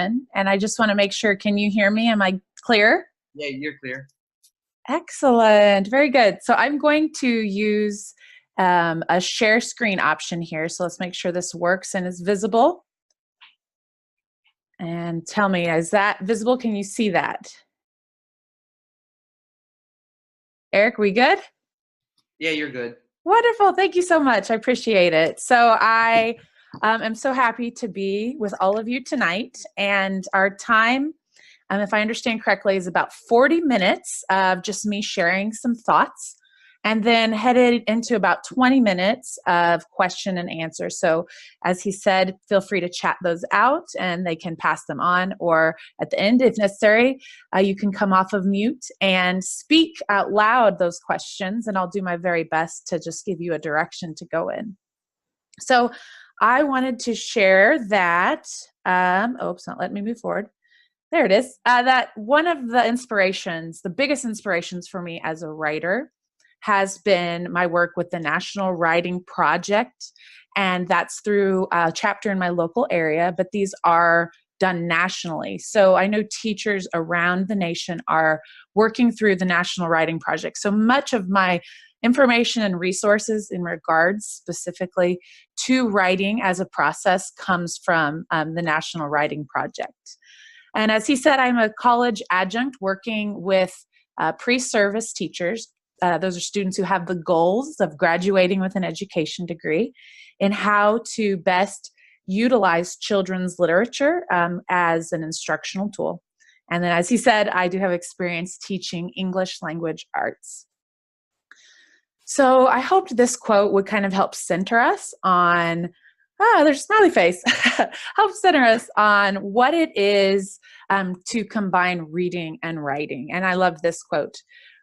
session, and I just want to make sure, can you hear me? Am I clear? Yeah, you're clear. Excellent. Very good. So I'm going to use a share screen option here. So let's make sure this works and is visible. And tell me, is that visible? Can you see that? Eric, we good? Yeah, you're good. Wonderful. Thank you so much. I appreciate it. So I am so happy to be with all of you tonight. And our time, if I understand correctly, is about 40 minutes of just me sharing some thoughts, and then headed into about 20 minutes of question and answer. So as he said, feel free to chat those out and they can pass them on, or at the end, if necessary, you can come off of mute and speak out loud those questions, and I'll do my very best to just give you a direction to go in. So I wanted to share that, it's not letting me move forward. There it is. That one of the inspirations, the biggest inspirations for me as a writer, has been my work with the National Writing Project. And that's through a chapter in my local area, but these are done nationally. So I know teachers around the nation are working through the National Writing Project. So much of my information and resources in regards specifically to writing as a process comes from the National Writing Project. And as he said, I'm a college adjunct working with pre-service teachers. Those are students who have the goals of graduating with an education degree, in how to best utilize children's literature as an instructional tool. And then, as he said, I do have experience teaching English language arts. So I hoped this quote would kind of help center us on there's a smiley face. Help center us on what it is to combine reading and writing. And I love this quote.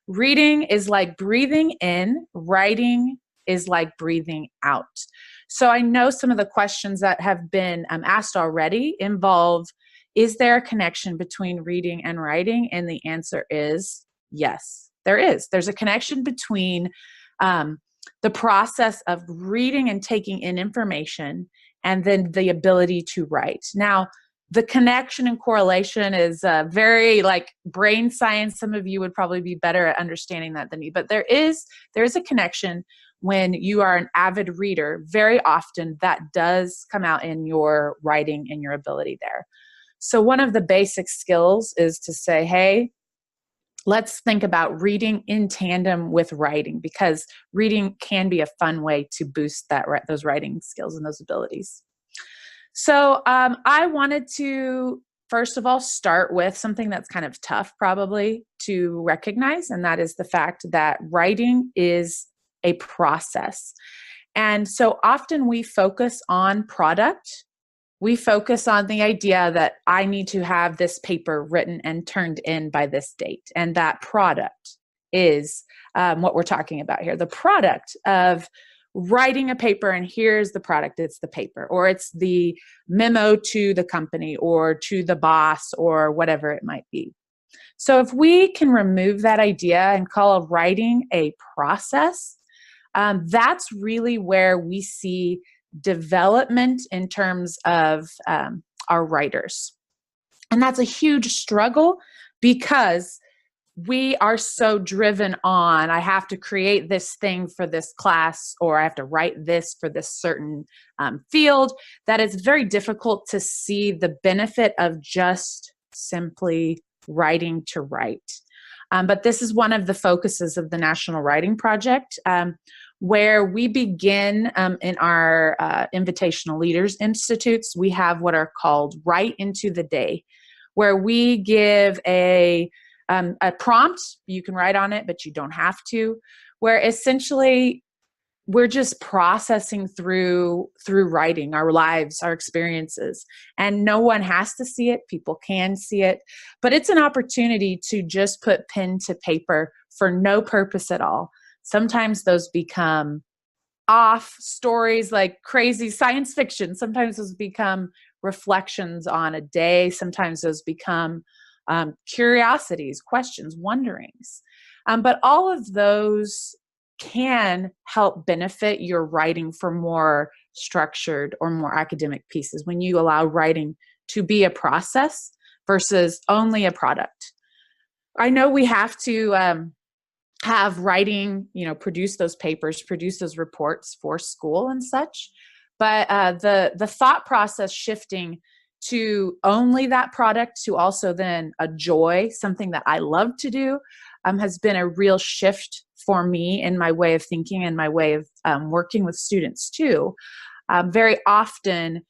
Reading is like breathing in, writing is like breathing out. So I know some of the questions that have been asked already involve, is there a connection between reading and writing? And the answer is yes, there is. There's a connection between the process of reading and taking in information, and then the ability to write. Now, the connection and correlation is very like brain science. Some of you would probably be better at understanding that than me, but there is a connection when you are an avid reader. Very often that does come out in your writing and your ability there. So one of the basic skills is to say, hey, let's think about reading in tandem with writing, because reading can be a fun way to boost those writing skills and those abilities. So I wanted to, first of all, start with something that's kind of tough probably to recognize, and that is the fact that writing is a process. And so often we focus on product. We focus on the idea that I need to have this paper written and turned in by this date. And that product is what we're talking about here. The product of writing a paper, and here's the product, it's the paper, or it's the memo to the company or to the boss or whatever it might be. So if we can remove that idea and call writing a process, that's really where we see development in terms of our writers. And that's a huge struggle, because we are so driven on, I have to create this thing for this class, or I have to write this for this certain field, that it's very difficult to see the benefit of just simply writing to write. But this is one of the focuses of the National Writing Project, where we begin in our Invitational Leaders Institutes. We have what are called Write into the Day, where we give a prompt. You can write on it, but you don't have to, where essentially we're just processing through writing our lives, our experiences, and no one has to see it. People can see it, but it's an opportunity to just put pen to paper for no purpose at all. Sometimes those become off stories, like crazy science fiction. Sometimes those become reflections on a day. Sometimes those become curiosities, questions, wonderings. But all of those can help benefit your writing for more structured or more academic pieces when you allow writing to be a process versus only a product. I know we have to have writing, produce those papers, produce those reports for school and such. But the thought process shifting to only that product to also then a joy, something that I love to do, has been a real shift for me in my way of thinking and my way of working with students too. Very often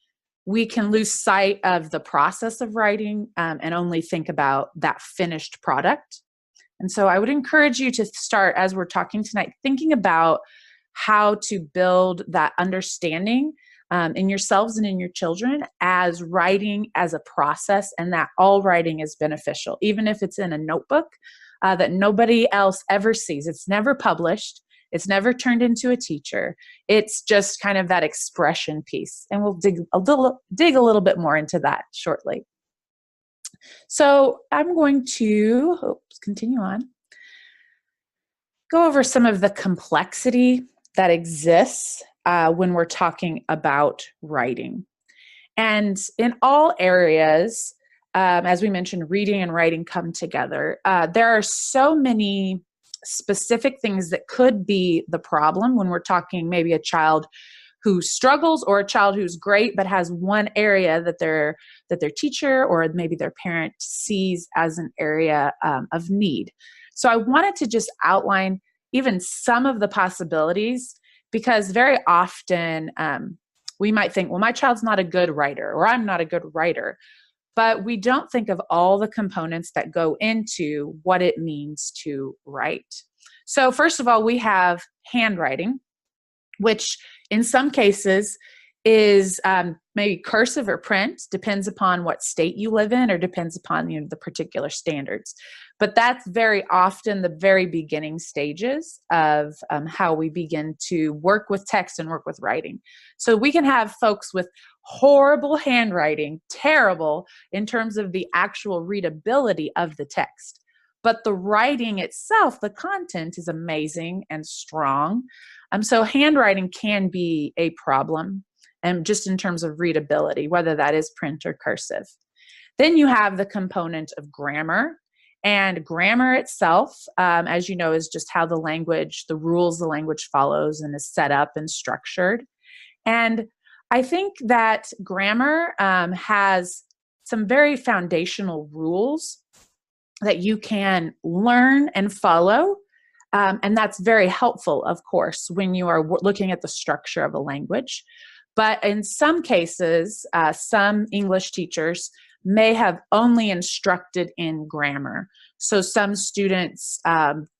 we can lose sight of the process of writing and only think about that finished product. And so I would encourage you to start, as we're talking tonight, thinking about how to build that understanding in yourselves and in your children as writing as a process, and that all writing is beneficial, even if it's in a notebook that nobody else ever sees. It's never published. It's never turned into a teacher. It's just kind of that expression piece. And we'll dig a little bit more into that shortly. So I'm going to continue on. Go over some of the complexity that exists when we're talking about writing. And in all areas, as we mentioned, reading and writing come together. There are so many specific things that could be the problem when we're talking maybe a child who struggles or a child who's great but has one area that their teacher or maybe their parent sees as an area of need. So I wanted to just outline even some of the possibilities, because very often we might think, well, my child's not a good writer, or I'm not a good writer, but we don't think of all the components that go into what it means to write. So first of all, we have handwriting, which in some cases is maybe cursive or print, depends upon what state you live in or depends upon the particular standards. But that's very often the very beginning stages of how we begin to work with text and work with writing. So we can have folks with horrible handwriting, terrible in terms of the actual readability of the text. But the writing itself, the content is amazing and strong. So handwriting can be a problem, and just in terms of readability, whether that is print or cursive. Then you have the component of grammar. And grammar itself, as you know, is just how the rules the language follows and is set up and structured. And I think that grammar has some very foundational rules that you can learn and follow. And that's very helpful, of course, when you are looking at the structure of a language. But in some cases, some English teachers may have only instructed in grammar. So some students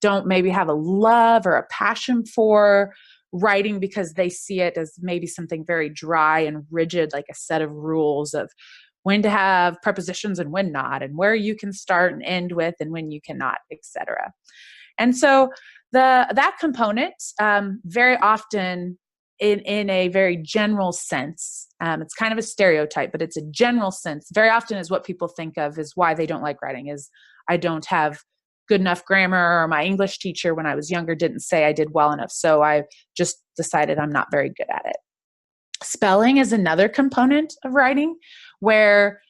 don't maybe have a love or a passion for writing because they see it as maybe something very dry and rigid, like a set of rules of when to have prepositions and when not, and where you can start and end with and when you cannot, etc. And so that component very often in a very general sense, it's kind of a stereotype, but it's a general sense, very often is what people think of is why they don't like writing is I don't have good enough grammar, or my English teacher when I was younger didn't say I did well enough, so I just decided I'm not very good at it. Spelling is another component of writing where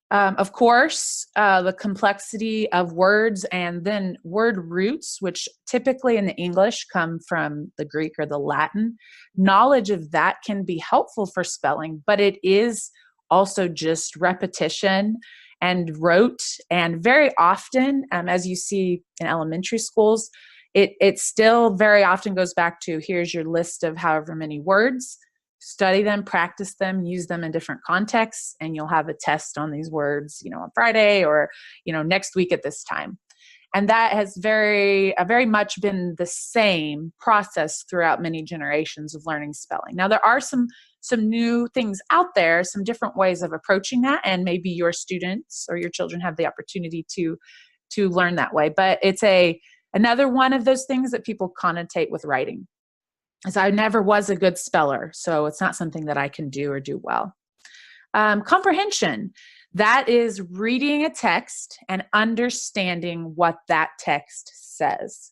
of course, the complexity of words and then word roots, which typically in the English come from the Greek or the Latin, knowledge of that can be helpful for spelling, but it is also just repetition and rote. And very often, as you see in elementary schools, it still very often goes back to here's your list of however many words. Study them, practice them, use them in different contexts, and you'll have a test on these words, on Friday or, next week at this time. And that has very much been the same process throughout many generations of learning spelling. Now, there are some new things out there, some different ways of approaching that, and maybe your students or your children have the opportunity to learn that way. But it's another one of those things that people connotate with writing. As I never was a good speller, so it's not something that I can do or do well. Comprehension, that is reading a text and understanding what that text says.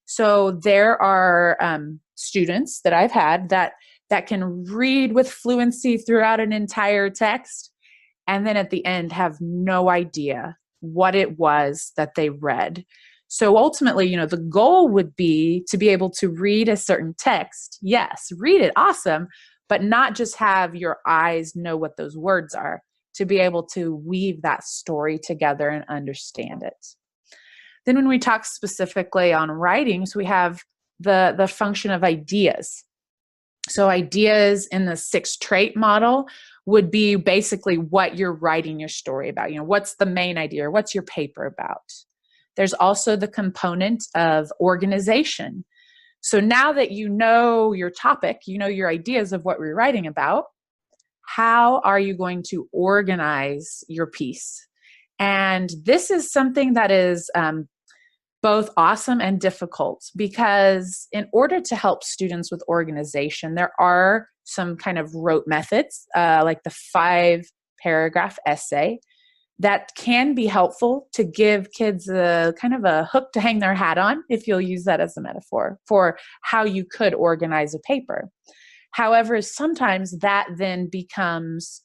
So there are students that I've had that can read with fluency throughout an entire text and then at the end have no idea what it was that they read. So ultimately, the goal would be to be able to read a certain text. Yes, read it, awesome, but not just have your eyes know what those words are, to be able to weave that story together and understand it. Then when we talk specifically on writings, we have the function of ideas. So ideas in the 6-trait model would be basically what you're writing your story about. What's the main idea, or what's your paper about? There's also the component of organization. So now that you know your topic, you know your ideas of what we're writing about, how are you going to organize your piece? And this is something that is both awesome and difficult, because in order to help students with organization, there are some kind of rote methods, like the 5-paragraph essay, that can be helpful to give kids a kind of a hook to hang their hat on, if you'll use that as a metaphor, for how you could organize a paper. However, sometimes that then becomes,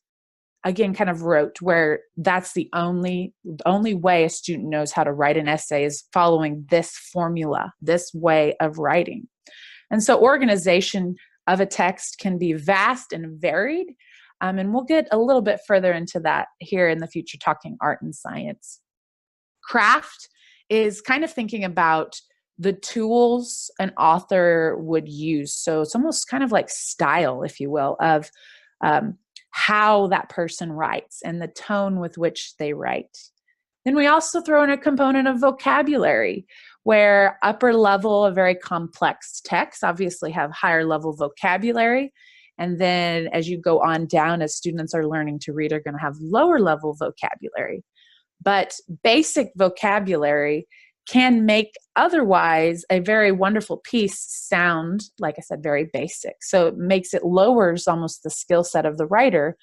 again, kind of rote, where that's the only way a student knows how to write an essay is following this formula, this way of writing. And so organization of a text can be vast and varied. And we'll get a little bit further into that here in the future, talking art and science. Craft is kind of thinking about the tools an author would use. So it's almost kind of like style, if you will, of how that person writes and the tone with which they write. Then we also throw in a component of vocabulary, where upper level, a very complex text, obviously have higher level vocabulary. And then as you go on down, as students are learning to read, are going to have lower level vocabulary. But basic vocabulary can make otherwise a very wonderful piece sound, like I said, very basic. So it lowers almost the skill set of the writer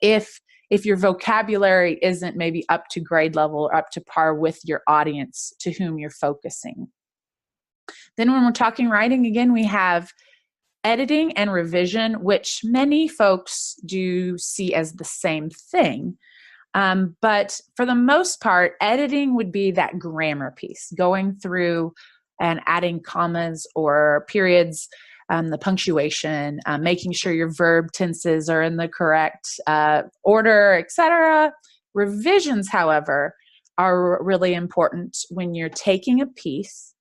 if your vocabulary isn't maybe up to grade level or up to par with your audience to whom you're focusing. Then when we're talking writing, again, we have editing and revision, which many folks do see as the same thing. But for the most part, editing would be that grammar piece, going through and adding commas or periods, the punctuation, making sure your verb tenses are in the correct order, etc. Revisions, however, are really important when you're taking a piece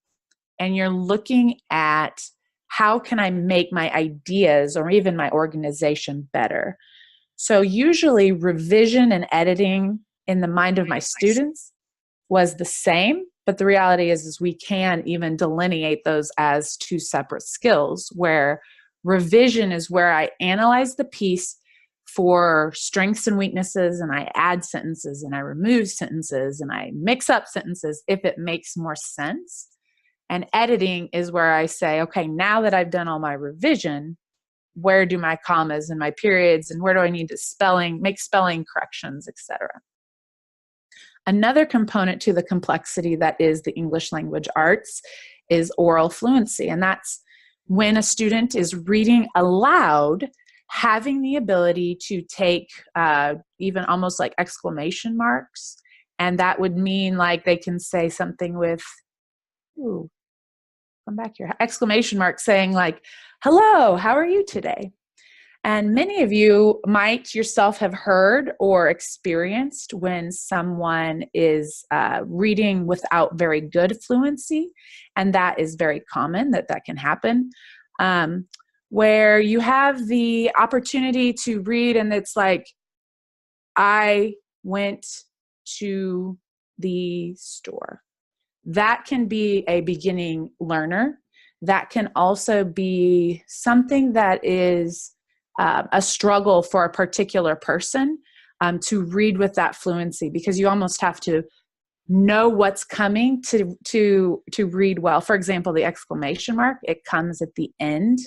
and you're looking at how can I make my ideas or even my organization better. So usually revision and editing in the mind of my students was the same, but the reality is we can even delineate those as two separate skills, where revision is where I analyze the piece for strengths and weaknesses, and I add sentences and I remove sentences and I mix up sentences if it makes more sense. And editing is where I say, okay, now that I've done all my revision, where do my commas and my periods, and where do I need to make spelling corrections, etc. Another component to the complexity that is the English language arts is oral fluency. And that's when a student is reading aloud, having the ability to take even almost like exclamation marks. And that would mean like they can say something with, ooh, come back here, exclamation mark, saying like, hello, how are you today? And many of you might yourself have heard or experienced when someone is reading without very good fluency, and that is very common, that can happen, where you have the opportunity to read and it's like, I went to the store. That can be a beginning learner. That can also be something that is a struggle for a particular person to read with that fluency, because you almost have to know what's coming to read well. For example, the exclamation mark, it comes at the end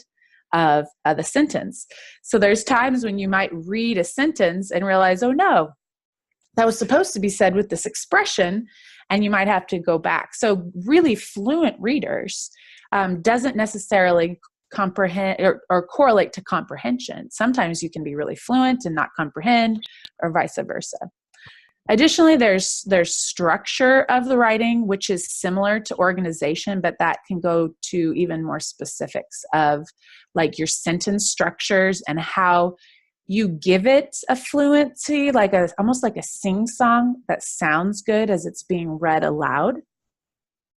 of the sentence. So there's times when you might read a sentence and realize, oh no, that was supposed to be said with this expression, and you might have to go back. So really fluent readers doesn't necessarily comprehend or correlate to comprehension. Sometimes you can be really fluent and not comprehend, or vice versa. Additionally, there's structure of the writing, which is similar to organization, but that can go to even more specifics of like your sentence structures and how you give it a fluency, almost like a sing-song that sounds good as it's being read aloud.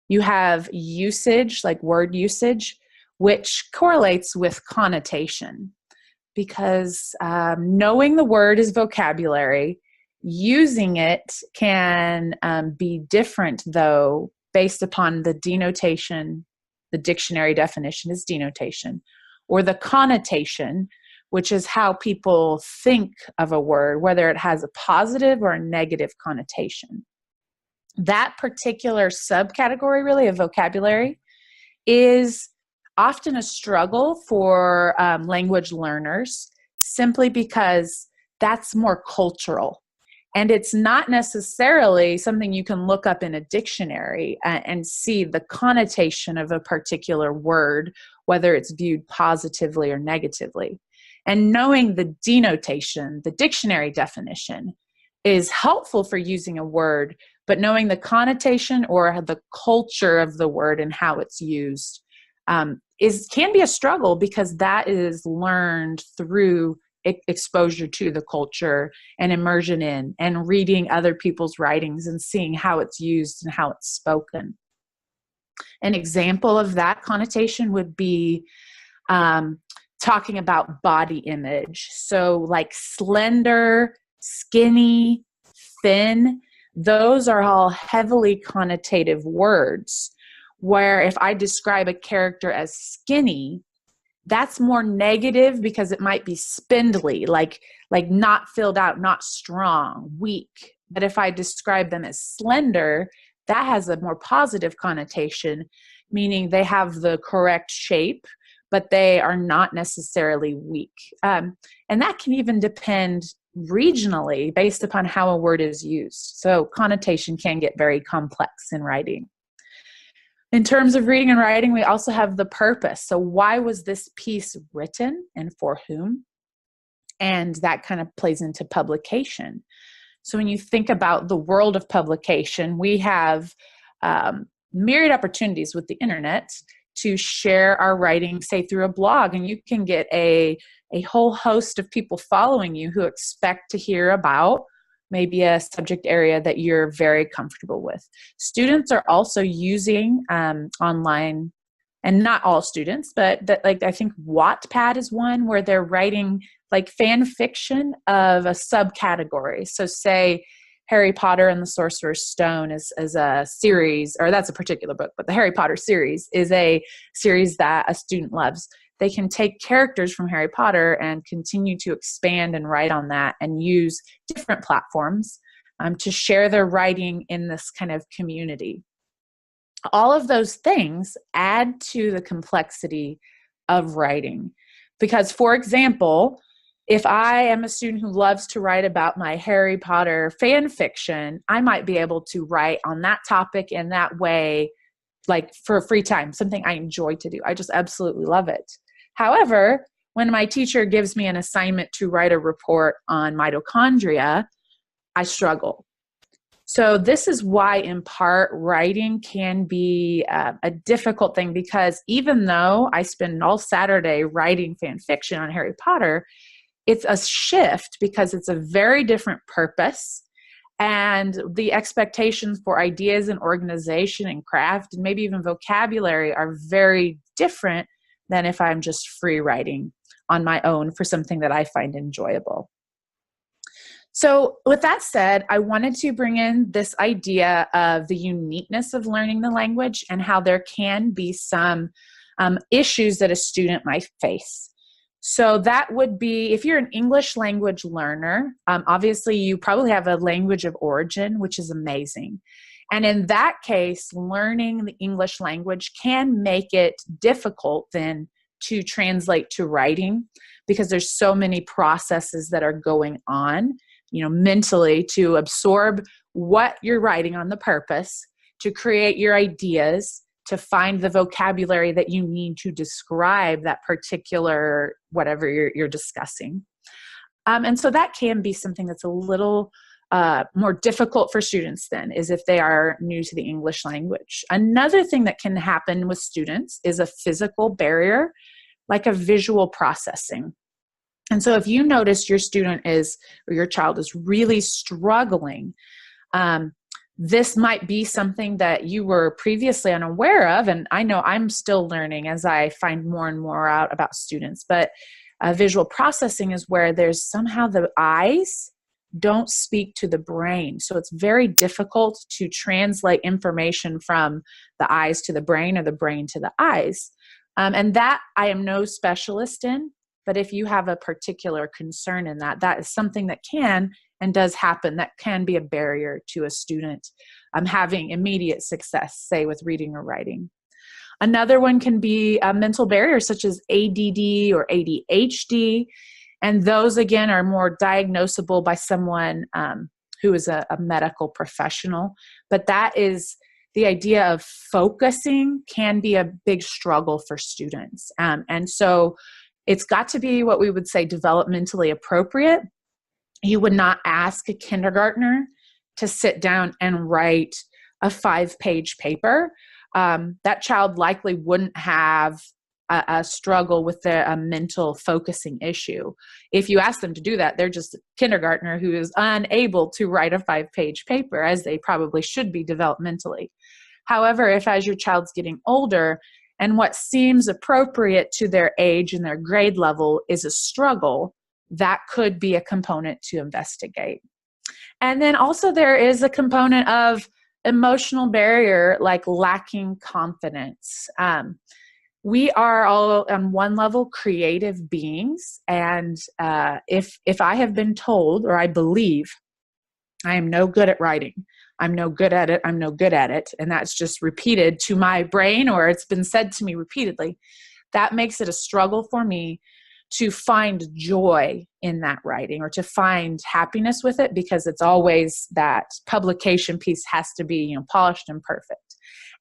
You have usage, like word usage, which correlates with connotation, because knowing the word is vocabulary. Using it can be different, though, based upon the denotation. The dictionary definition is denotation, or the connotation, which is how people think of a word, whether it has a positive or a negative connotation. That particular subcategory, really, of vocabulary is often a struggle for language learners, simply because that's more cultural. And it's not necessarily something you can look up in a dictionary and see the connotation of a particular word, whether it's viewed positively or negatively. And knowing the denotation, the dictionary definition, is helpful for using a word, but knowing the connotation or the culture of the word and how it's used can be a struggle, because that is learned through exposure to the culture and immersion in and reading other people's writings and seeing how it's used and how it's spoken. An example of that connotation would be talking about body image. So like slender, skinny, thin, those are all heavily connotative words, where if I describe a character as skinny, that's more negative because it might be spindly, like not filled out, not strong, weak. But if I describe them as slender, that has a more positive connotation, meaning they have the correct shape, but they are not necessarily weak. And that can even depend regionally based upon how a word is used. So connotation can get very complex in writing. In terms of reading and writing, we also have the purpose. So why was this piece written and for whom? And that kind of plays into publication. So when you think about the world of publication, we have myriad opportunities with the internet to share our writing, say through a blog, and you can get a whole host of people following you who expect to hear about maybe a subject area that you're very comfortable with. Students are also using online, and not all students, but I think Wattpad is one where they're writing like fan fiction of a subcategory. So say Harry Potter and the Sorcerer's Stone is a series, or that's a particular book, but the Harry Potter series is a series that a student loves. They can take characters from Harry Potter and continue to expand and write on that and use different platforms to share their writing in this kind of community. All of those things add to the complexity of writing. Because, for example, if I am a student who loves to write about my Harry Potter fan fiction, I might be able to write on that topic in that way, like for free time, something I enjoy to do. I just absolutely love it. However, when my teacher gives me an assignment to write a report on mitochondria, I struggle. So this is why, in part, writing can be a difficult thing, because even though I spend all Saturday writing fan fiction on Harry Potter, it's a shift because it's a very different purpose. And the expectations for ideas and organization and craft and maybe even vocabulary are very different than if I'm just free writing on my own for something that I find enjoyable. So with that said, I wanted to bring in this idea of the uniqueness of learning the language and how there can be some issues that a student might face. So that would be, if you're an English language learner, obviously you probably have a language of origin, which is amazing. And in that case, learning the English language can make it difficult then to translate to writing, because there's so many processes that are going on, mentally, to absorb what you're writing on the purpose, to create your ideas, to find the vocabulary that you need to describe that particular whatever you're discussing. And so that can be something that's a little more difficult for students then, is if they are new to the English language. Another thing that can happen with students is a physical barrier, like a visual processing. And so if you notice your student is, or your child is really struggling, this might be something that you were previously unaware of. And I know I'm still learning as I find more and more out about students, but visual processing is where there's somehow the eyes don't speak to the brain. So it's very difficult to translate information from the eyes to the brain or the brain to the eyes. And that I am no specialist in, but if you have a particular concern in that, that is something that can and does happen that can be a barrier to a student having immediate success, say with reading or writing. Another one can be a mental barrier such as ADD or ADHD. And those, again, are more diagnosable by someone who is a medical professional. But that is the idea of focusing can be a big struggle for students. And so it's got to be what we would say developmentally appropriate. You would not ask a kindergartner to sit down and write a 5-page paper. That child likely wouldn't have a struggle with a mental focusing issue. If you ask them to do that, they're just a kindergartner who is unable to write a 5-page paper, as they probably should be developmentally. However, if as your child's getting older and what seems appropriate to their age and their grade level is a struggle, that could be a component to investigate. And then also there is a component of emotional barrier, like lacking confidence. We are all on one level creative beings, and if I have been told, or I believe I am no good at writing, I'm no good at it, I'm no good at it, and that's just repeated to my brain, or it's been said to me repeatedly, that makes it a struggle for me to find joy in that writing or to find happiness with it, because it's always that publication piece has to be, polished and perfect.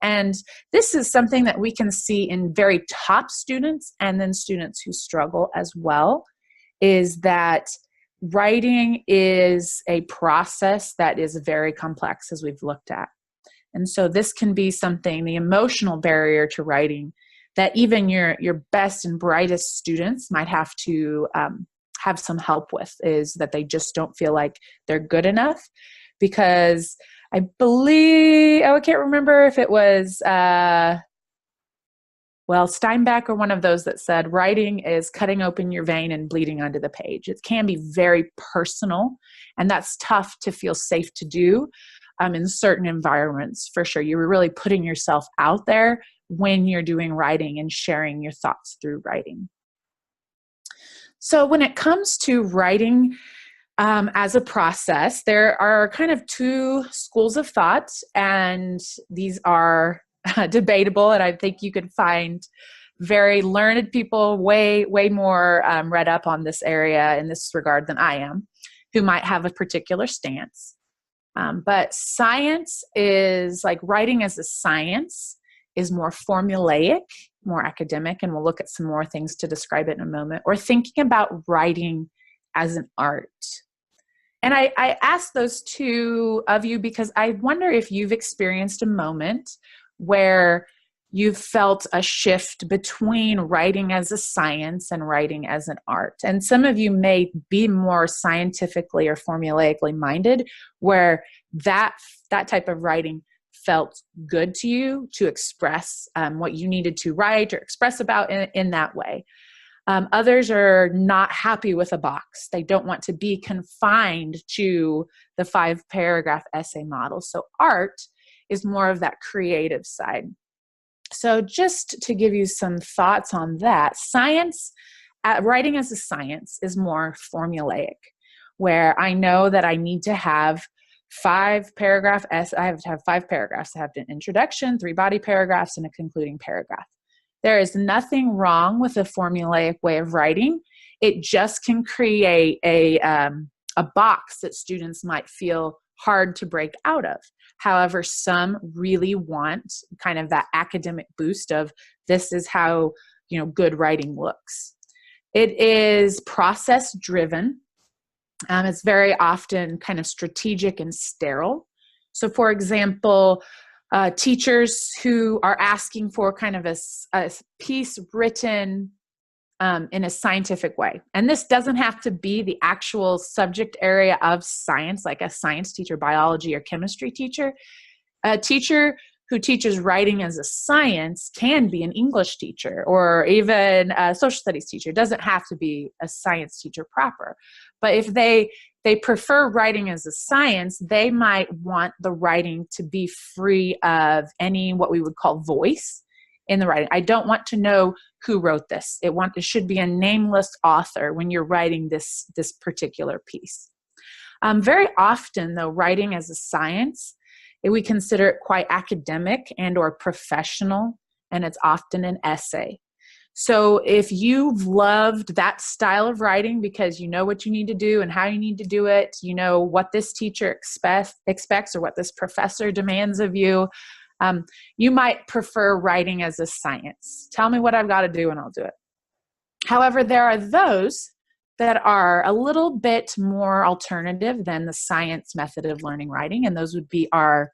And this is something that we can see in very top students and then students who struggle as well, is that writing is a process that is very complex, as we've looked at. And so this can be something, the emotional barrier to writing, that even your best and brightest students might have to have some help with, is that they just don't feel like they're good enough. Because I believe, I can't remember if it was, Steinbeck or one of those that said, writing is cutting open your vein and bleeding onto the page. It can be very personal, and that's tough to feel safe to do in certain environments, for sure. You're really putting yourself out there when you're doing writing and sharing your thoughts through writing. So when it comes to writing as a process, there are kind of two schools of thought, and these are debatable, and I think you could find very learned people way more read up on this area in this regard than I am, who might have a particular stance. But science is, like writing as a science, is more formulaic, more academic, and we'll look at some more things to describe it in a moment, or thinking about writing as an art. And I ask those two of you because I wonder if you've experienced a moment where you've felt a shift between writing as a science and writing as an art. And some of you may be more scientifically or formulaically minded, where that type of writing felt good to you to express what you needed to write or express about in that way. Others are not happy with a box. They don't want to be confined to the 5-paragraph essay model. So art is more of that creative side. So just to give you some thoughts on that, science, writing as a science is more formulaic, where I know that I need to have 5-paragraph essay. I have to have 5 paragraphs. I have an introduction, 3 body paragraphs, and a concluding paragraph. There is nothing wrong with a formulaic way of writing. It just can create a box that students might feel hard to break out of. However, some really want kind of that academic boost of this is how, good writing looks. It is process driven. It's very often kind of strategic and sterile. So for example, teachers who are asking for kind of a piece written in a scientific way. And this doesn't have to be the actual subject area of science, like a science teacher, biology or chemistry teacher. A teacher who teaches writing as a science can be an English teacher or even a social studies teacher. It doesn't have to be a science teacher proper. But if they prefer writing as a science, they might want the writing to be free of any what we would call voice in the writing. I don't want to know who wrote this. It should be a nameless author when you're writing this particular piece. Very often, though, writing as a science, we consider it quite academic and or professional, and it's often an essay. So if you've loved that style of writing because you know what you need to do and how you need to do it, you know what this teacher expects or what this professor demands of you, you might prefer writing as a science. Tell me what I've got to do and I'll do it. However, there are those that are a little bit more alternative than the science method of learning writing, and those would be our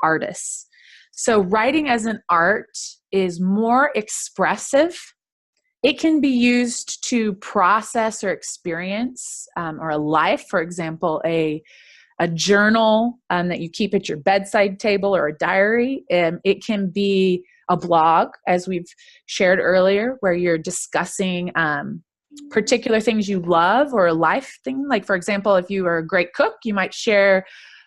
artists. So writing as an art is more expressive. It can be used to process or experience or a life. For example, a journal that you keep at your bedside table or a diary. It can be a blog, as we've shared earlier, where you're discussing particular things you love or a life thing. Like, for example, if you are a great cook, you might share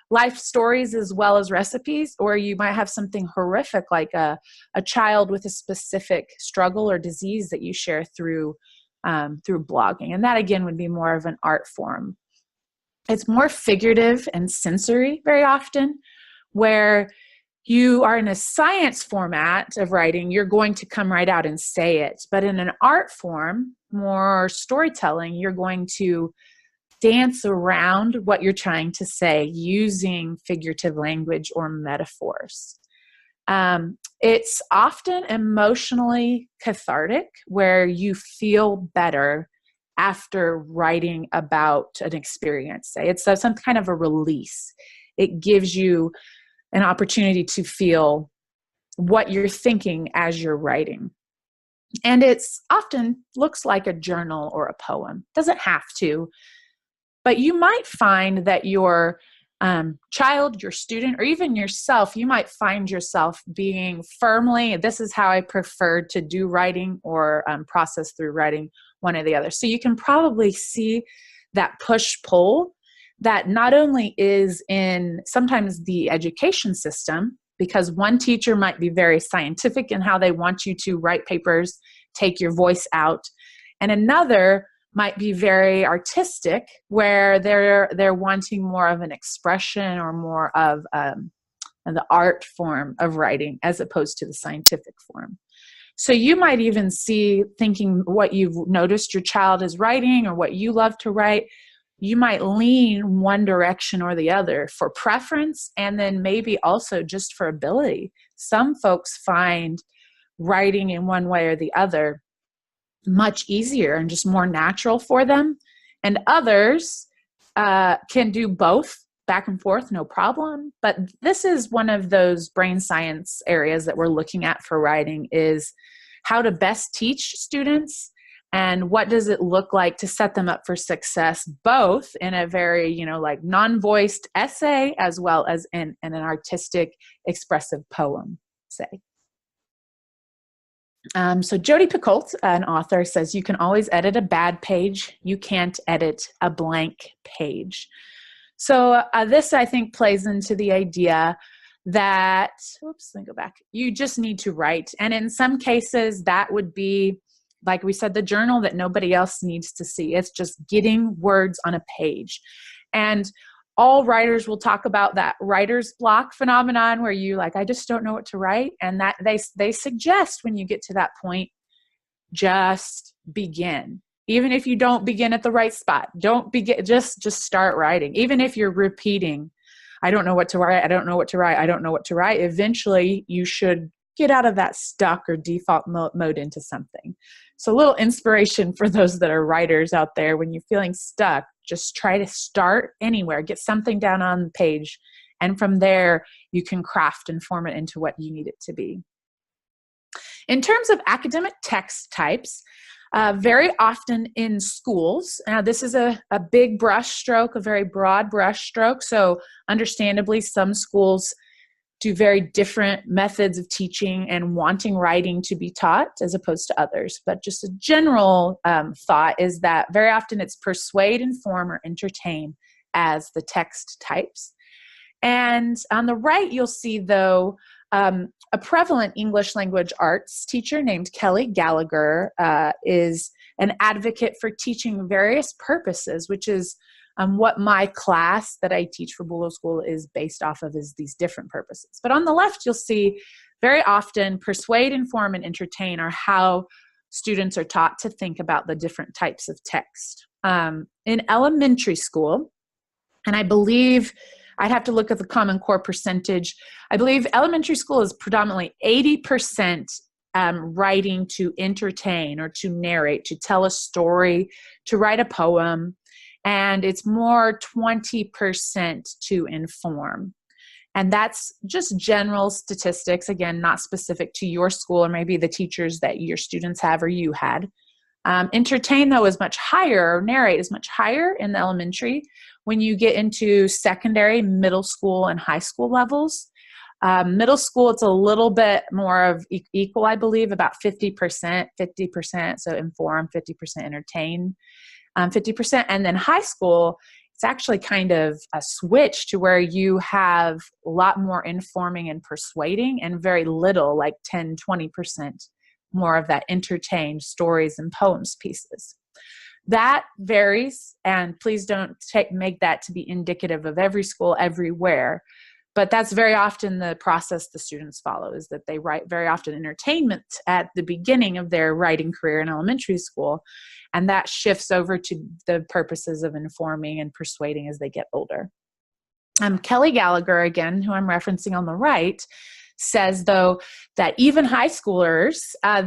life stories as well as recipes, or you might have something horrific like a child with a specific struggle or disease that you share through blogging. And that, again, would be more of an art form. It's more figurative and sensory very often, where you are in a science format of writing, you're going to come right out and say it. But in an art form, more storytelling, you're going to dance around what you're trying to say using figurative language or metaphors. It's often emotionally cathartic, where you feel better after writing about an experience. Say it's some kind of a release. It gives you an opportunity to feel what you're thinking as you're writing. And it's often looks like a journal or a poem. Doesn't have to, but you might find that your child, your student, or even yourself, you might find yourself being firmly, this is how I prefer to do writing or process through writing, one or the other. So you can probably see that push-pull that not only is in sometimes the education system, because one teacher might be very scientific in how they want you to write papers, take your voice out, and another might be very artistic, where they're wanting more of an expression or more of the art form of writing as opposed to the scientific form. So you might even see, thinking what you've noticed your child is writing or what you love to write, you might lean one direction or the other for preference, and then maybe also just for ability. Some folks find writing in one way or the other much easier and just more natural for them. And others can do both back and forth, no problem. But this is one of those brain science areas that we're looking at for writing, is how to best teach students and what does it look like to set them up for success, both in a very, like non-voiced essay as well as in an artistic, expressive poem, say. So Jodi Picoult, an author, says, you can always edit a bad page. You can't edit a blank page. So this, I think, plays into the idea that, oops, let me go back. You just need to write. And in some cases, that would be, like we said, the journal that nobody else needs to see. It's just getting words on a page. And all writers will talk about that writer's block phenomenon, where you I just don't know what to write. And that they suggest when you get to that point, just begin. Even if you don't begin at the right spot, don't begin, just start writing. Even if you're repeating I don't know what to write. I don't know what to write. I don't know what to write. Eventually, you should get out of that stuck or default mode into something. So a little inspiration for those that are writers out there. When you're feeling stuck, just try to start anywhere. Get something down on the page. And from there, you can craft and form it into what you need it to be. In terms of academic text types, very often in schools, now this is a big brush stroke, a very broad brush stroke. So understandably, some schools do very different methods of teaching and wanting writing to be taught as opposed to others. But just a general thought is that very often it's persuade, inform, or entertain as the text types. And on the right, you'll see, though, a prevalent English language arts teacher named Kelly Gallagher is an advocate for teaching various purposes, which is what my class that I teach for Boluo School is based off of, is these different purposes. But on the left, you'll see very often persuade, inform, and entertain are how students are taught to think about the different types of text. In elementary school, and I believe I'd have to look at the Common Core percentage. I believe elementary school is predominantly 80% writing to entertain or to narrate, to tell a story, to write a poem, and it's more 20% to inform. And that's just general statistics, again, not specific to your school or maybe the teachers that your students have or you had. Entertain, though, is much higher, or narrate is much higher in the elementary. When you get into secondary, middle school, and high school levels, middle school, it's a little bit more of equal, I believe, about 50%, so inform, 50% entertain, 50%. And then high school, it's actually kind of a switch to where you have a lot more informing and persuading and very little, like 10, 20% more of that entertain, stories and poems pieces. That varies, and please don't make that to be indicative of every school everywhere. But that's very often the process the students follow, is that they write very often entertainment at the beginning of their writing career in elementary school, and that shifts over to the purposes of informing and persuading as they get older. Kelly Gallagher, again, who I'm referencing on the right, says, though, that even high schoolers,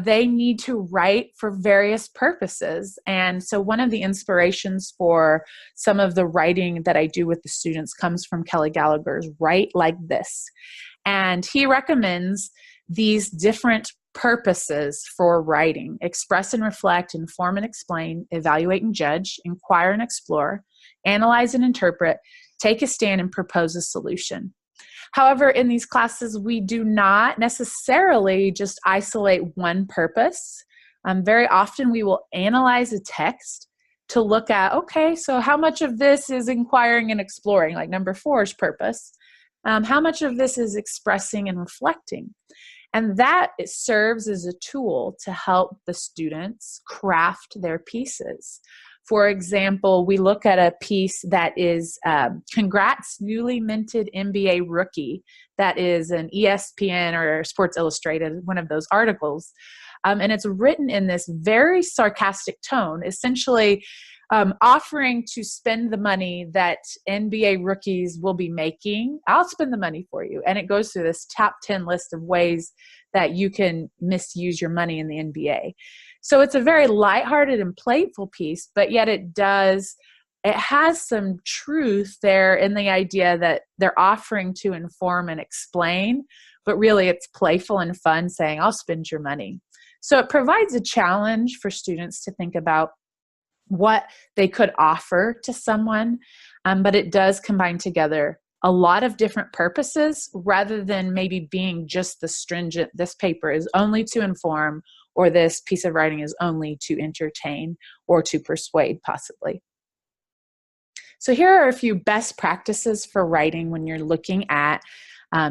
they need to write for various purposes. And so one of the inspirations for some of the writing that I do with the students comes from Kelly Gallagher's Write Like This. And he recommends these different purposes for writing: express and reflect, inform and explain, evaluate and judge, inquire and explore, analyze and interpret, take a stand, and propose a solution. However, in these classes, we do not necessarily just isolate one purpose. Very often we will analyze a text to look at, okay, so how much of this is inquiring and exploring, like number 4's purpose? How much of this is expressing and reflecting? And that it serves as a tool to help the students craft their pieces. For example, we look at a piece that is congrats newly minted NBA rookie. That is an ESPN or Sports Illustrated, one of those articles. And it's written in this very sarcastic tone, essentially offering to spend the money that NBA rookies will be making. I'll spend the money for you. And it goes through this top 10 list of ways that you can misuse your money in the NBA. So it's a very lighthearted and playful piece, but yet it has some truth there in the idea that they're offering to inform and explain, but really it's playful and fun, saying, I'll spend your money. So it provides a challenge for students to think about what they could offer to someone, but it does combine together a lot of different purposes rather than maybe being just the stringent, this paper is only to inform, or this piece of writing is only to entertain or to persuade, possibly. So here are a few best practices for writing when you're looking at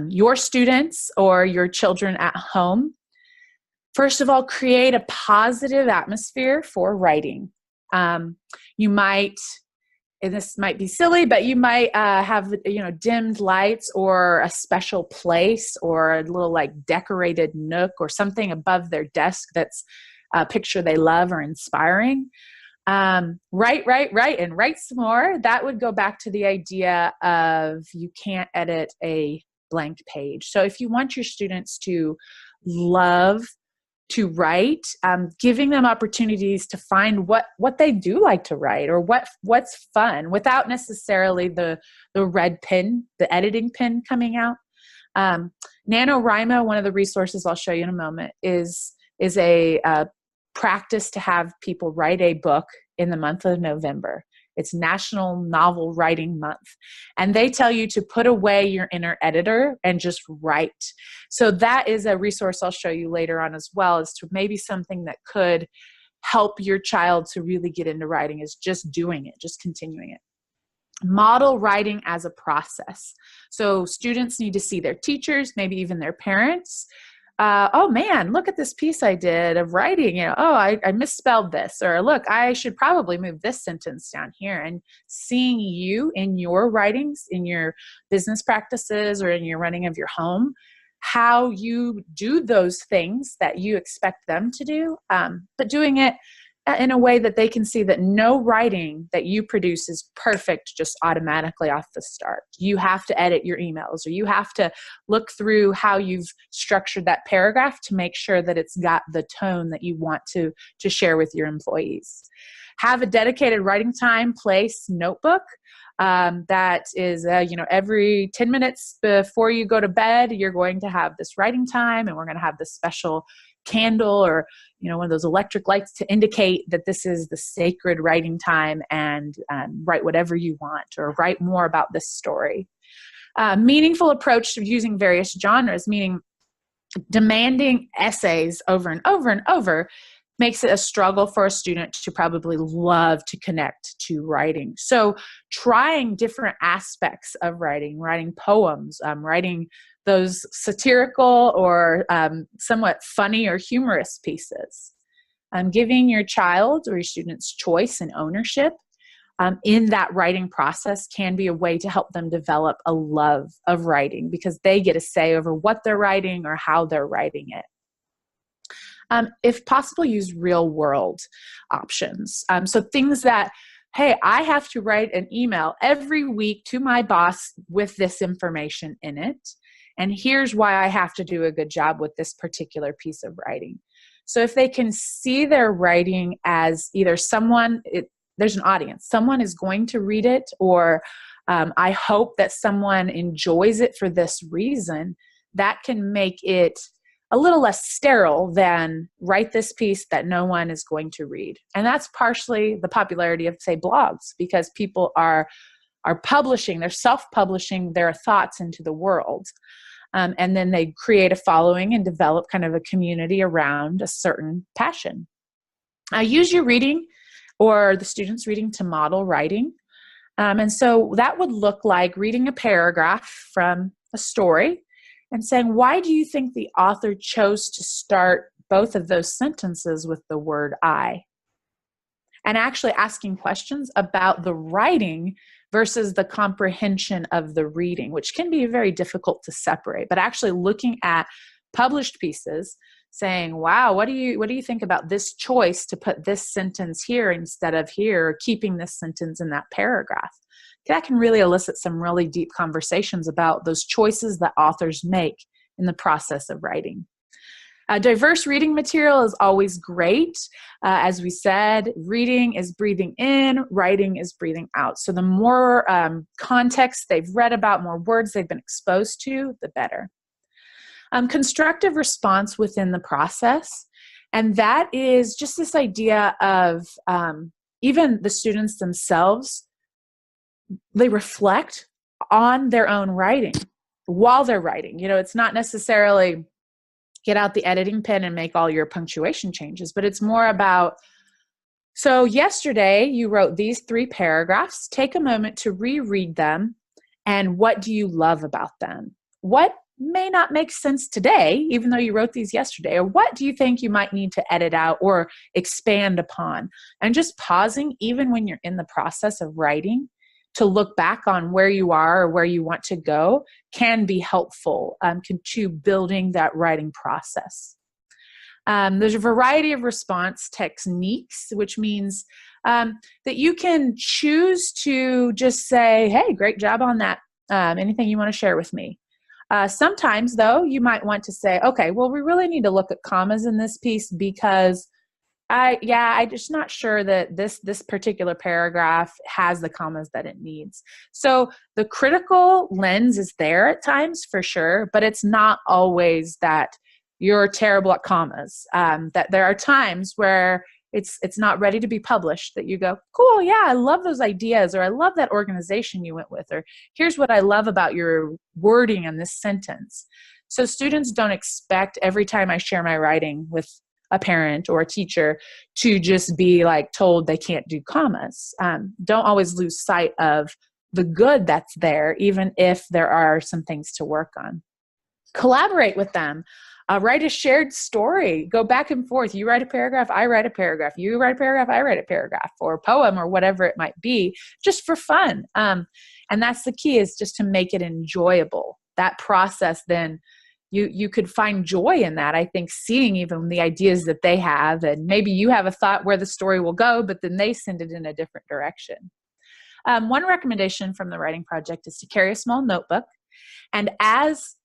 your students or your children at home. First of all, create a positive atmosphere for writing. You might, and this might be silly, but you might have dimmed lights or a special place or a little like decorated nook or something above their desk that's a picture they love or inspiring. Write, and write some more. That would go back to the idea of you can't edit a blank page. So if you want your students to love to write, giving them opportunities to find what they do like to write, or what's fun, without necessarily the red pen, the editing pen coming out. NaNoWriMo, one of the resources I'll show you in a moment, is a practice to have people write a book in the month of November. It's National Novel Writing Month. And they tell you to put away your inner editor and just write. So that is a resource I'll show you later on as well, as to maybe something that could help your child to really get into writing, is just doing it, just continuing it. Model writing as a process. So students need to see their teachers, maybe even their parents. Oh man, look at this piece I did of writing. I misspelled this, or look, I should probably move this sentence down here. And seeing you in your writings, in your business practices, or in your running of your home, how you do those things that you expect them to do, but doing it in a way that they can see that no writing that you produce is perfect just automatically off the start. You have to edit your emails, or you have to look through how you've structured that paragraph to make sure that it's got the tone that you want to share with your employees. Have a dedicated writing time, place, notebook. That is, every 10 minutes before you go to bed, you're going to have this writing time, and we're going to have this special candle, or one of those electric lights, to indicate that this is the sacred writing time, and write whatever you want, or write more about this story. Meaningful approach to using various genres, meaning demanding essays over and over and over makes it a struggle for a student to probably love to connect to writing. So trying different aspects of writing poems, writing those satirical or somewhat funny or humorous pieces. Giving your child or your students choice and ownership in that writing process can be a way to help them develop a love of writing, because they get a say over what they're writing or how they're writing it. If possible, use real world options. So things that, hey, I have to write an email every week to my boss with this information in it, and here's why I have to do a good job with this particular piece of writing. So if they can see their writing as either there's an audience, someone is going to read it, or I hope that someone enjoys it for this reason, that can make it a little less sterile than write this piece that no one is going to read. And that's partially the popularity of, say, blogs, because people are publishing, they're self-publishing their thoughts into the world. And then they create a following and develop kind of a community around a certain passion. Use your reading or the students' reading to model writing. And so that would look like reading a paragraph from a story and saying, why do you think the author chose to start both of those sentences with the word I? And actually asking questions about the writing versus the comprehension of the reading, which can be very difficult to separate. But actually looking at published pieces, saying, wow, what do you think about this choice to put this sentence here instead of here, or keeping this sentence in that paragraph? That can really elicit some really deep conversations about those choices that authors make in the process of writing. Diverse reading material is always great. As we said, reading is breathing in, writing is breathing out. So the more context they've read about, more words they've been exposed to, the better. Constructive response within the process. And that is just this idea of even the students themselves, they reflect on their own writing while they're writing. It's not necessarily get out the editing pen and make all your punctuation changes, but it's more about, so yesterday you wrote these 3 paragraphs, take a moment to reread them, and what do you love about them? What may not make sense today, even though you wrote these yesterday, or what do you think you might need to edit out or expand upon? And just pausing, even when you're in the process of writing, to look back on where you are or where you want to go can be helpful to building that writing process. There's a variety of response techniques, which means that you can choose to just say, hey, great job on that. Anything you want to share with me? Sometimes, though, you might want to say, okay, well, we really need to look at commas in this piece because I'm just not sure that this particular paragraph has the commas that it needs. So the critical lens is there at times for sure, but it's not always that you're terrible at commas. That there are times where it's not ready to be published that you go, cool, yeah, I love those ideas, or I love that organization you went with, or here's what I love about your wording in this sentence. So students don't expect every time I share my writing with a parent or a teacher to just be like told they can't do commas. Don't always lose sight of the good that's there, even if there are some things to work on. Collaborate with them. Write a shared story. Go back and forth. You write a paragraph, I write a paragraph. You write a paragraph, I write a paragraph, or a poem, or whatever it might be, just for fun. And that's the key, is just to make it enjoyable. That process, then you could find joy in that. I think seeing even the ideas that they have, and maybe you have a thought where the story will go, but then they send it in a different direction. One recommendation from the writing project is to carry a small notebook, and as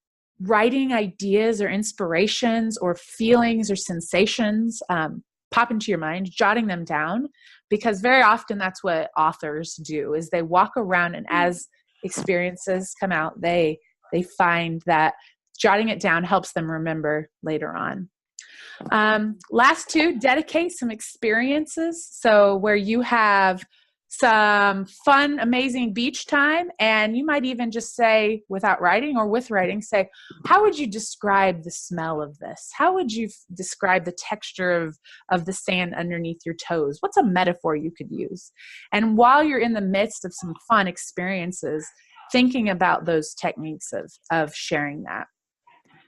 writing ideas or inspirations or feelings or sensations pop into your mind, jotting them down, because very often that's what authors do, is they walk around, and as experiences come out, they find that jotting it down helps them remember later on. Last two, dedicate some experiences. So where you have some fun, amazing beach time, and you might even just say, without writing or with writing, say, how would you describe the smell of this? How would you describe the texture of the sand underneath your toes? What's a metaphor you could use? And while you're in the midst of some fun experiences, thinking about those techniques of sharing that.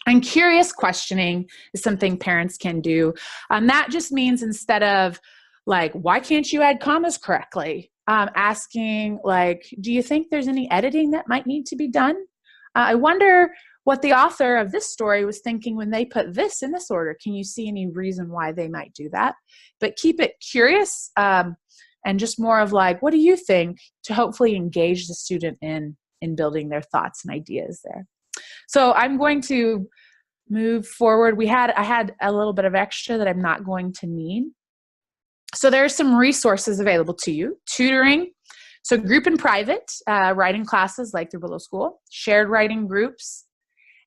And curious questioning is something parents can do. That just means, instead of like, why can't you add commas correctly? Asking like, do you think there's any editing that might need to be done? I wonder what the author of this story was thinking when they put this in this order. Can you see any reason why they might do that? But keep it curious and just more of like, what do you think, to hopefully engage the student in building their thoughts and ideas there. So I'm going to move forward. I had a little bit of extra that I'm not going to need. So there are some resources available to you. Tutoring, so group and private writing classes like through Boluo School, shared writing groups.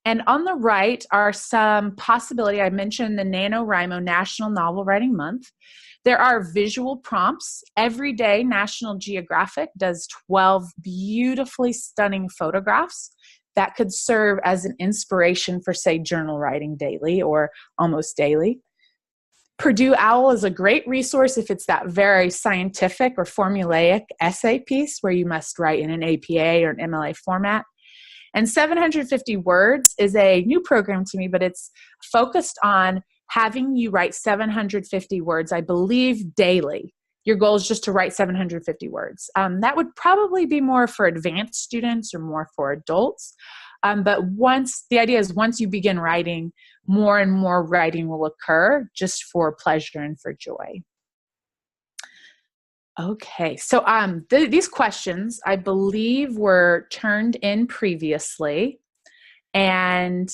And on the right are some possibility. I mentioned the NaNoWriMo National Novel Writing Month. There are visual prompts. Every day, National Geographic does 12 beautifully stunning photographs that could serve as an inspiration for, say, journal writing daily or almost daily. Purdue OWL is a great resource if it's that very scientific or formulaic essay piece where you must write in an APA or an MLA format. And 750 Words is a new program to me, but it's focused on having you write 750 words, I believe, daily. Your goal is just to write 750 words. That would probably be more for advanced students or more for adults. But the idea is once you begin writing, more and more writing will occur just for pleasure and for joy. Okay, so these questions, I believe, were turned in previously. And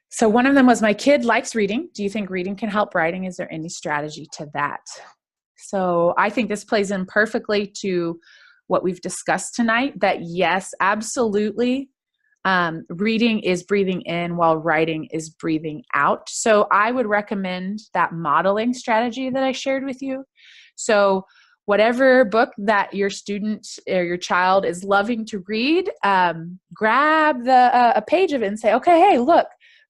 so one of them was, my kid likes reading. Do you think reading can help writing? Is there any strategy to that? So I think this plays in perfectly to what we've discussed tonight, that yes, absolutely, reading is breathing in while writing is breathing out. So I would recommend that modeling strategy that I shared with you. So whatever book that your student or your child is loving to read, grab a page of it and say, okay, hey, look,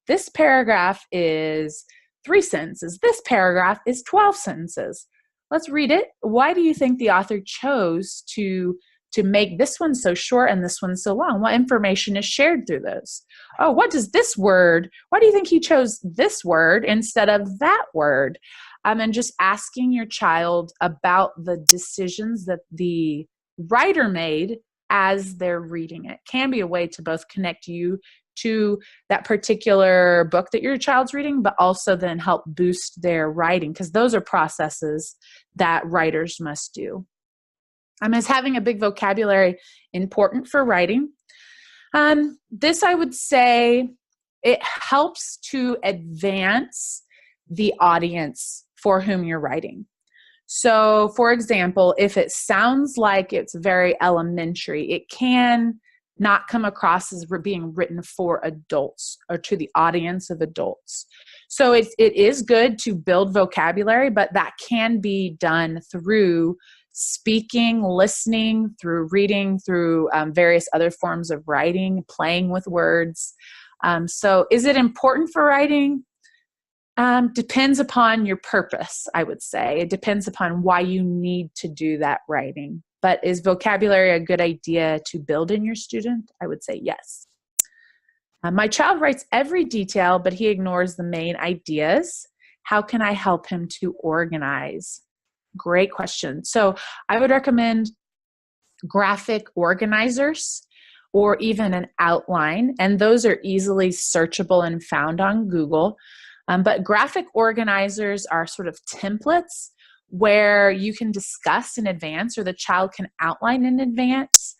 this paragraph is 3 sentences. This paragraph is 12 sentences. Let's read it. Why do you think the author chose to make this one so short and this one so long? What information is shared through those? Oh, what does this word, why do you think he chose this word instead of that word? And just asking your child about the decisions that the writer made as they're reading it can be a way to both connect you to that particular book that your child's reading, but also then help boost their writing, because those are processes that writers must do. Is having a big vocabulary important for writing? This, I would say, it helps to advance the audience for whom you're writing. So, for example, if it sounds like it's very elementary, it can not come across as being written for adults or to the audience of adults. So it is good to build vocabulary, but that can be done through speaking, listening, through reading, through various other forms of writing, playing with words. So is it important for writing? Depends upon your purpose, I would say. It depends upon why you need to do that writing. But is vocabulary a good idea to build in your student? I would say yes. My child writes every detail, but he ignores the main ideas. How can I help him to organize? Great question. So I would recommend graphic organizers or even an outline, and those are easily searchable and found on Google. But graphic organizers are sort of templates where you can discuss in advance, or the child can outline in advance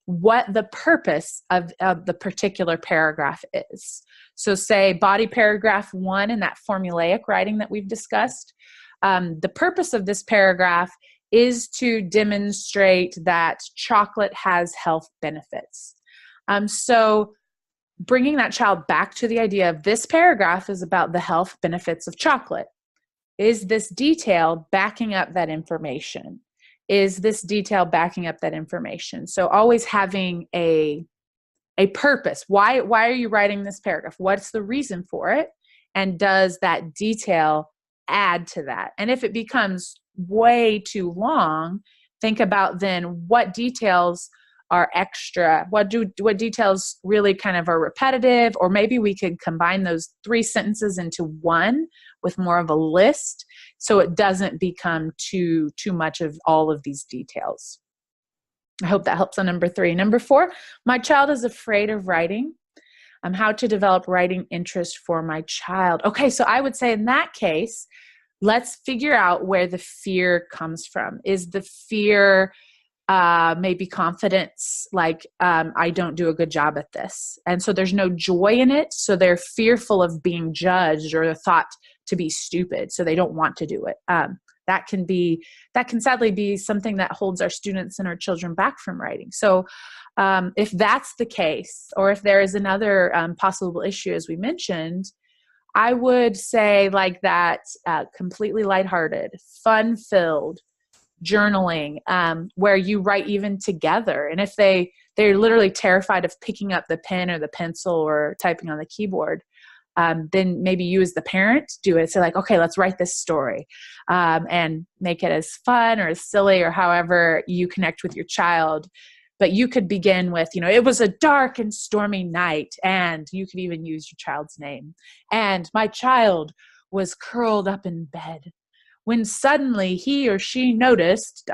what the purpose of the particular paragraph is. So say body paragraph 1 in that formulaic writing that we've discussed. The purpose of this paragraph is to demonstrate that chocolate has health benefits. So bringing that child back to the idea of this paragraph is about the health benefits of chocolate. Is this detail backing up that information? Is this detail backing up that information? So always having a purpose. Why are you writing this paragraph? What's the reason for it? And does that detail add to that? And if it becomes way too long, think about then what details are extra, what details really kind of are repetitive, or maybe we could combine those 3 sentences into one with more of a list so it doesn't become too much of all of these details. I hope that helps on number 3. Number 4, my child is afraid of writing. How to develop writing interest for my child. Okay, so I would say in that case, let's figure out where the fear comes from. Is the fear maybe confidence, like I don't do a good job at this, and so there's no joy in it, so they're fearful of being judged or thought to be stupid, so they don't want to do it. That can sadly be something that holds our students and our children back from writing. So if that's the case, or if there is another possible issue, as we mentioned, I would say like that completely lighthearted, fun-filled journaling, where you write even together. And if they're literally terrified of picking up the pen or the pencil or typing on the keyboard, then maybe you as the parent do it. So like, okay, let's write this story, and make it as fun or as silly or however you connect with your child. But you could begin with, it was a dark and stormy night, and you could even use your child's name. And my child was curled up in bed when suddenly he or she noticed ...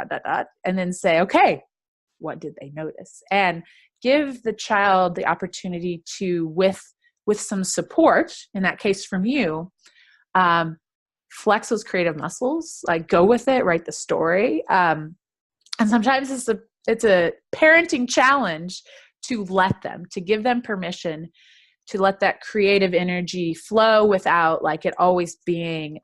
and then say, okay, what did they notice? And give the child the opportunity to, with some support, in that case from you, flex those creative muscles, like go with it, write the story. And sometimes it's a parenting challenge to give them permission to let that creative energy flow without like it always being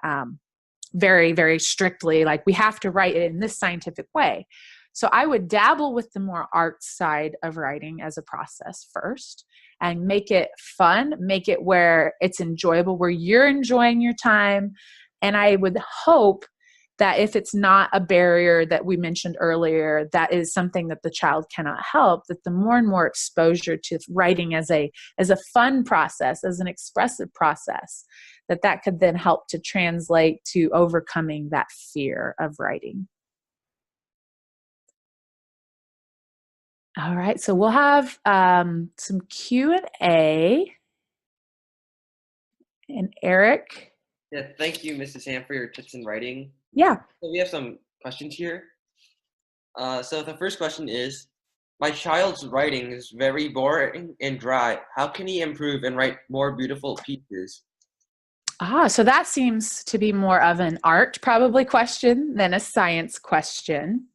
very, very strictly like we have to write it in this scientific way. So I would dabble with the more art side of writing as a process first, and make it fun, make it where it's enjoyable, where you're enjoying your time. And I would hope that if it's not a barrier that we mentioned earlier, that is something that the child cannot help, that the more and more exposure to writing as a fun process, as an expressive process, that could then help to translate to overcoming that fear of writing. All right, so we'll have some Q&A. And Eric? Yeah, thank you, Mrs. Hamm, for your tips in writing. Yeah. So we have some questions here. So the first question is, My child's writing is very boring and dry. How can he improve and write more beautiful pieces? So that seems to be more of an art probably question than a science question.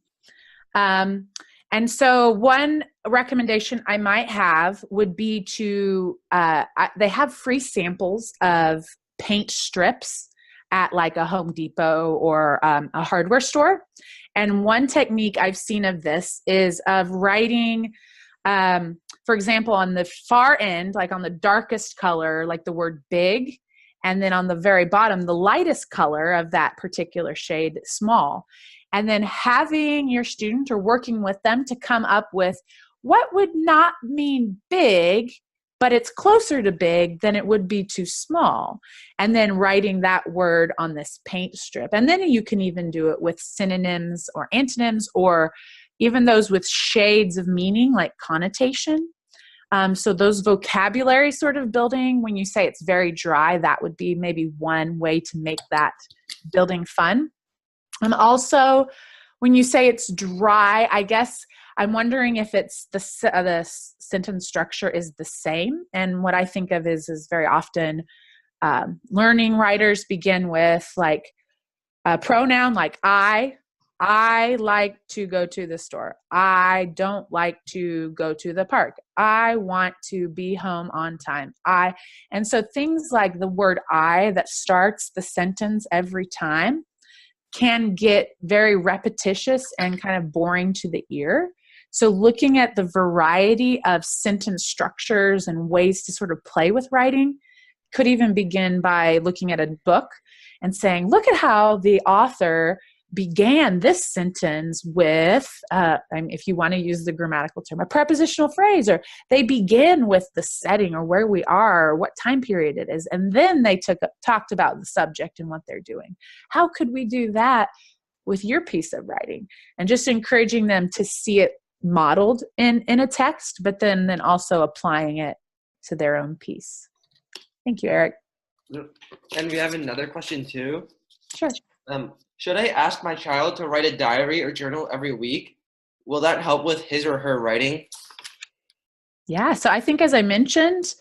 Um, and so one recommendation I might have would be to, they have free samples of paint strips at like a Home Depot or a hardware store. And one technique I've seen of this is of writing, for example, on the far end, like on the darkest color, like the word big, and then on the very bottom, the lightest color of that particular shade, small. And then having your student or working with them to come up with what would not mean big, but it's closer to big than it would be too small. And then writing that word on this paint strip. And then you can even do it with synonyms or antonyms, or even those with shades of meaning like connotation. So those vocabulary sort of building, when you say it's very dry, that would be maybe one way to make that building fun. Also, when you say it's dry, I guess I'm wondering if it's the sentence structure is the same. And what I think of is very often learning writers begin with like a pronoun like I like to go to the store. I don't like to go to the park. I want to be home on time. And so things like the word I that starts the sentence every time can get very repetitious and kind of boring to the ear. So looking at the variety of sentence structures and ways to sort of play with writing could even begin by looking at a book and saying, look at how the author began this sentence with, if you want to use the grammatical term, a prepositional phrase, or they begin with the setting or where we are or what time period it is. And then they talked about the subject and what they're doing. How could we do that with your piece of writing? And just encouraging them to see it modeled in a text, but then also applying it to their own piece. Thank you, Eric. And we have another question too. Sure. Should I ask my child to write a diary or journal every week? Will that help with his or her writing? Yeah, so I think as I mentioned,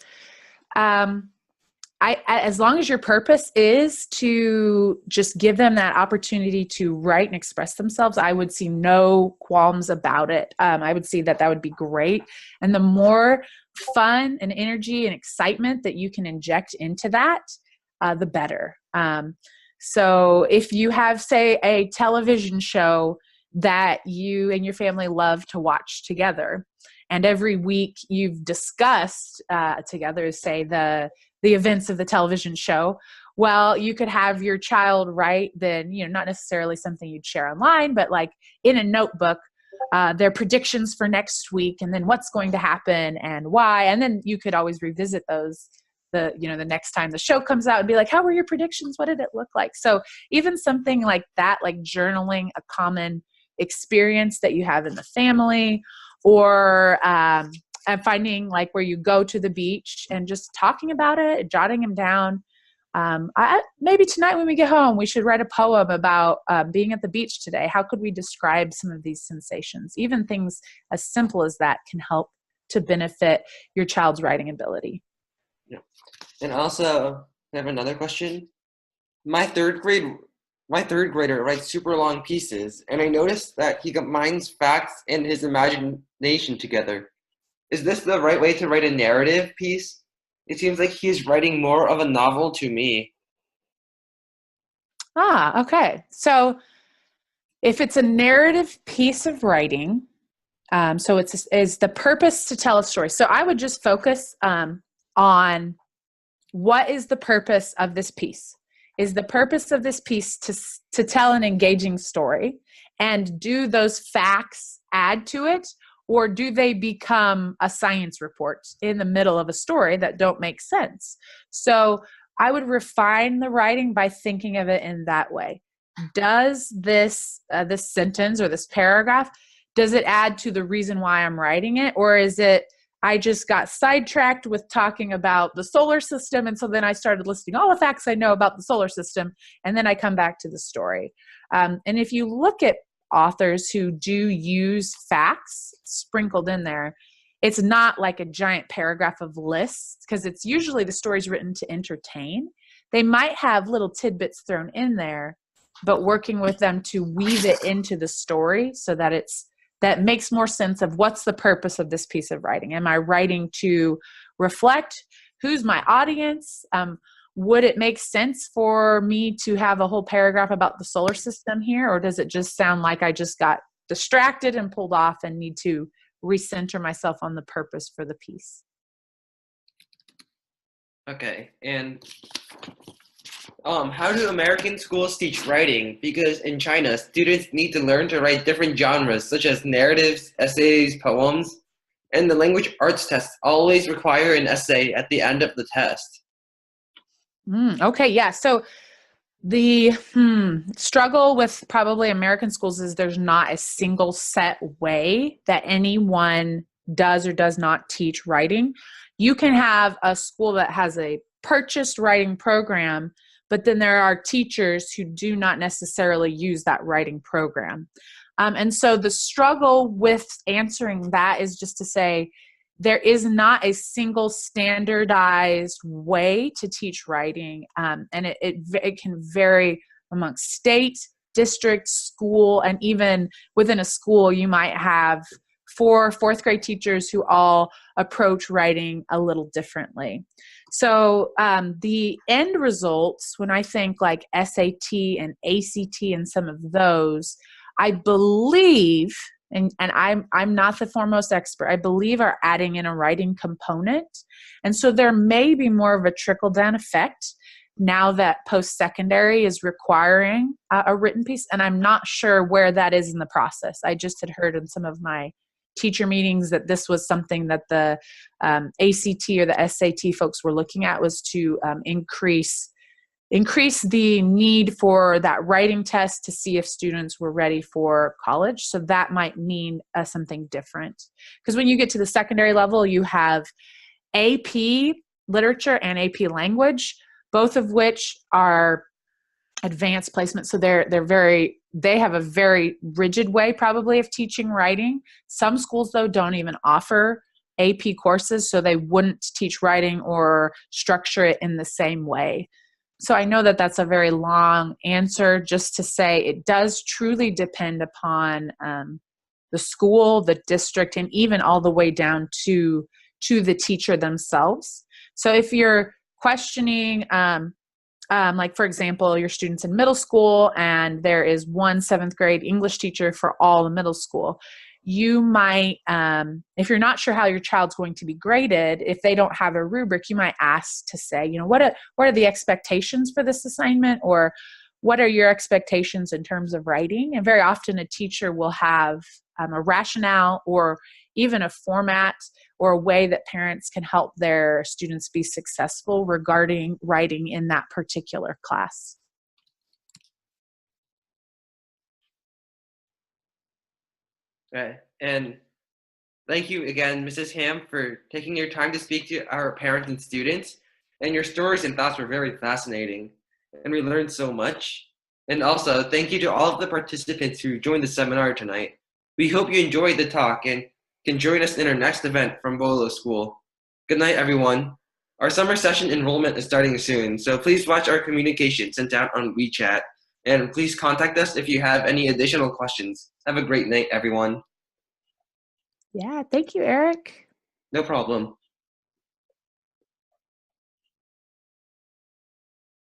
as long as your purpose is to just give them that opportunity to write and express themselves, I would see no qualms about it. I would see that would be great. And the more fun and energy and excitement that you can inject into that, the better. So if you have, say, a television show that you and your family love to watch together, and every week you've discussed together, say, the events of the television show, well, you could have your child write then, not necessarily something you'd share online, but like in a notebook, their predictions for next week, and then what's going to happen and why. And then you could always revisit those the next time the show comes out and be like, how were your predictions? What did it look like? So even something like that, like journaling a common experience that you have in the family, or finding like where you go to the beach and just talking about it, jotting them down. Maybe tonight when we get home, we should write a poem about being at the beach today. How could we describe some of these sensations? Even things as simple as that can help to benefit your child's writing ability. Yeah. And also, I have another question. My third grader writes super long pieces, and I noticed that he combines facts and his imagination together. Is this the right way to write a narrative piece? It seems like he's writing more of a novel to me. Okay. So if it's a narrative piece of writing, so is the purpose to tell a story. So I would just focus on what is the purpose of this piece. Is the purpose of this piece to tell an engaging story? And do those facts add to it? Or do they become a science report in the middle of a story that don't make sense? So I would refine the writing by thinking of it in that way. Does this sentence or this paragraph, does it add to the reason why I'm writing it? Or is it, I just got sidetracked with talking about the solar system, and so then I started listing all the facts I know about the solar system, and then I come back to the story. And if you look at authors who do use facts sprinkled in there, it's not like a giant paragraph of lists, because it's usually the story's written to entertain. They might have little tidbits thrown in there, but working with them to weave it into the story so that that makes more sense of what's the purpose of this piece of writing. Am I writing to reflect who's my audience? Would it make sense for me to have a whole paragraph about the solar system here? Or does it just sound like I just got distracted and pulled off and need to recenter myself on the purpose for the piece? Okay, and how do American schools teach writing? Because in China, students need to learn to write different genres, such as narratives, essays, poems, and the language arts tests always require an essay at the end of the test. Okay, yeah. So the struggle with probably American schools is there's not a single set way that anyone does or does not teach writing. You can have a school that has a purchased writing program, but then there are teachers who do not necessarily use that writing program. And so the struggle with answering that is just to say, there is not a single standardized way to teach writing, and it can vary amongst state, district, school, and even within a school, you might have 4 fourth grade teachers who all approach writing a little differently. So the end results, when I think like SAT and ACT and some of those, I believe, and I'm not the foremost expert, I believe are adding in a writing component. And so there may be more of a trickle-down effect now that post-secondary is requiring a written piece. And I'm not sure where that is in the process. I just had heard in some of my teacher meetings that this was something that the ACT or the SAT folks were looking at, was to increase the need for that writing test to see if students were ready for college. So that might mean something different. Because when you get to the secondary level, you have AP literature and AP language, both of which are advanced placement. So they have a very rigid way probably of teaching writing. Some schools though don't even offer AP courses, so they wouldn't teach writing or structure it in the same way. So I know that that's a very long answer just to say it does truly depend upon the school, the district, and even all the way down to the teacher themselves. So if you're questioning, like for example, your students in middle school and there is one 7th grade English teacher for all the middle school, you might, if you're not sure how your child's going to be graded, if they don't have a rubric, you might ask to say, what are the expectations for this assignment, or what are your expectations in terms of writing? And very often a teacher will have a rationale or even a format or a way that parents can help their students be successful regarding writing in that particular class. Okay. And thank you again, Mrs. Hamm, for taking your time to speak to our parents and students. And your stories and thoughts were very fascinating, and we learned so much. And also, thank you to all of the participants who joined the seminar tonight. We hope you enjoyed the talk and can join us in our next event from Boluo School. Good night, everyone. Our summer session enrollment is starting soon, so please watch our communication sent out on WeChat. And please contact us if you have any additional questions. Have a great night, everyone. Yeah, thank you, Eric. No problem.